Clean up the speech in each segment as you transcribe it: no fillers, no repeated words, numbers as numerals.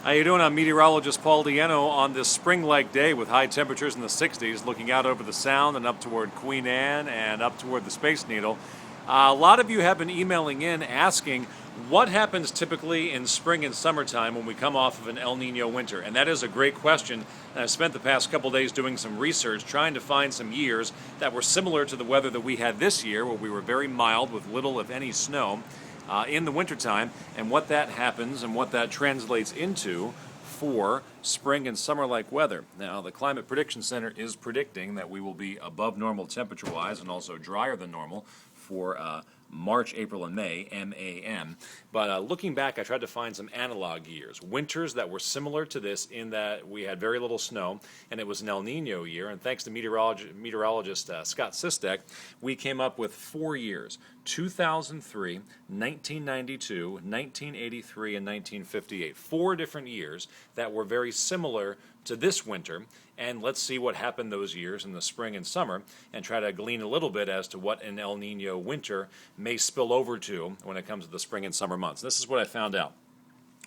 How you doing? I'm meteorologist Paul Diano on this spring-like day with high temperatures in the 60s, looking out over the Sound and up toward Queen Anne and up toward the Space Needle. A lot of you have been emailing in asking what happens typically in spring and summertime when we come off of an El Nino winter, and that is a great question. And I've spent the past couple days doing some research trying to find some years that were similar to the weather that we had this year, where we were very mild with little, if any, snow in the wintertime, and what that happens and what that translates into for spring and summer-like weather. Now, the Climate Prediction Center is predicting that we will be above normal temperature-wise and also drier than normal for March, April, and May, MAM. But looking back, I tried to find some analog years, winters that were similar to this in that we had very little snow, and it was an El Nino year. And thanks to meteorologist Scott Sistek, we came up with 4 years: 2003, 1992, 1983, and 1958. 4 different years that were very similar to this winter, and let's see what happened those years in the spring and summer and try to glean a little bit as to what an El Nino winter may spill over to when it comes to the spring and summer months. This is what I found out.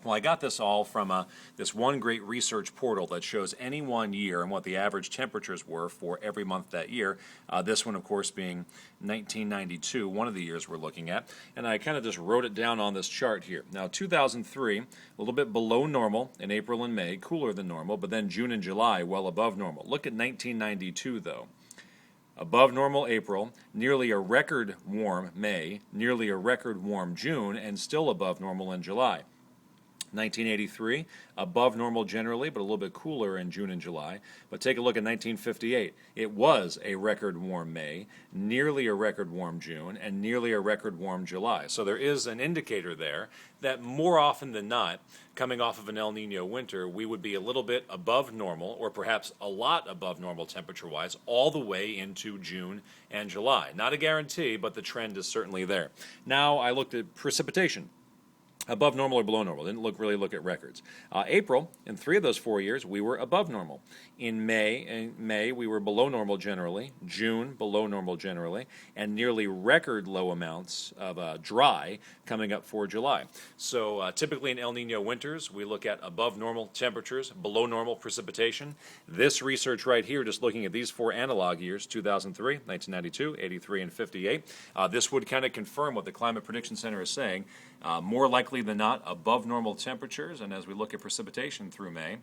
Well, I got this all from this one great research portal that shows any one year and what the average temperatures were for every month that year. This one, of course, being 1992, one of the years we're looking at. And I kind of just wrote it down on this chart here. Now, 2003, a little bit below normal in April and May, cooler than normal, but then June and July, well above normal. Look at 1992, though. Above normal April, nearly a record warm May, nearly a record warm June, and still above normal in July. 1983, above normal generally, but a little bit cooler in June and July. But take a look at 1958. It was a record warm May, nearly a record warm June, and nearly a record warm July. So there is an indicator there that more often than not, coming off of an El Nino winter, we would be a little bit above normal, or perhaps a lot above normal temperature-wise, all the way into June and July. Not a guarantee, but the trend is certainly there. Now I looked at precipitation. Above normal or below normal. Didn't really look at records. April, in 3 of those 4 years, we were above normal. In May, we were below normal generally. June, below normal generally. And nearly record low amounts of dry coming up for July. So typically in El Nino winters, we look at above normal temperatures, below normal precipitation. This research right here, just looking at these 4 analog years, 2003, 1992, 83, and 58, this would kind of confirm what the Climate Prediction Center is saying. More likely than not, above normal temperatures, and as we look at precipitation through May,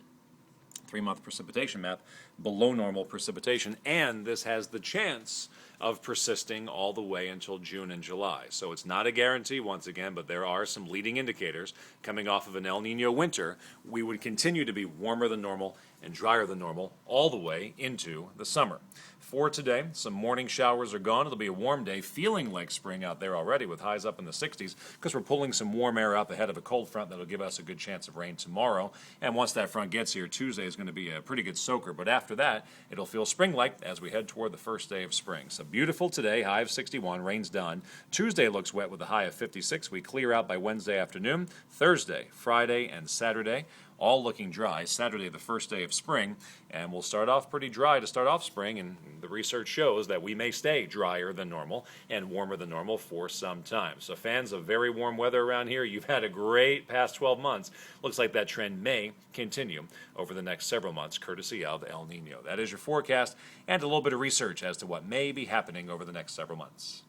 3-month precipitation map, below normal precipitation, and this has the chance of persisting all the way until June and July. So it's not a guarantee, once again, but there are some leading indicators coming off of an El Nino winter. We would continue to be warmer than normal and drier than normal all the way into the summer. For today, some morning showers are gone. It'll be a warm day, feeling like spring out there already with highs up in the 60s because we're pulling some warm air up ahead of a cold front that'll give us a good chance of rain tomorrow. And once that front gets here, Tuesday is going to be a pretty good soaker. But after that, it'll feel spring-like as we head toward the first day of spring. So beautiful today, high of 61, rain's done. Tuesday looks wet with a high of 56. We clear out by Wednesday afternoon. Thursday, Friday, and Saturday, all looking dry. Saturday, the first day of spring, and we'll start off pretty dry to start off spring, and the research shows that we may stay drier than normal and warmer than normal for some time. So fans of very warm weather around here, you've had a great past 12 months. Looks like that trend may continue over the next several months, courtesy of El Nino. That is your forecast and a little bit of research as to what may be happening over the next several months.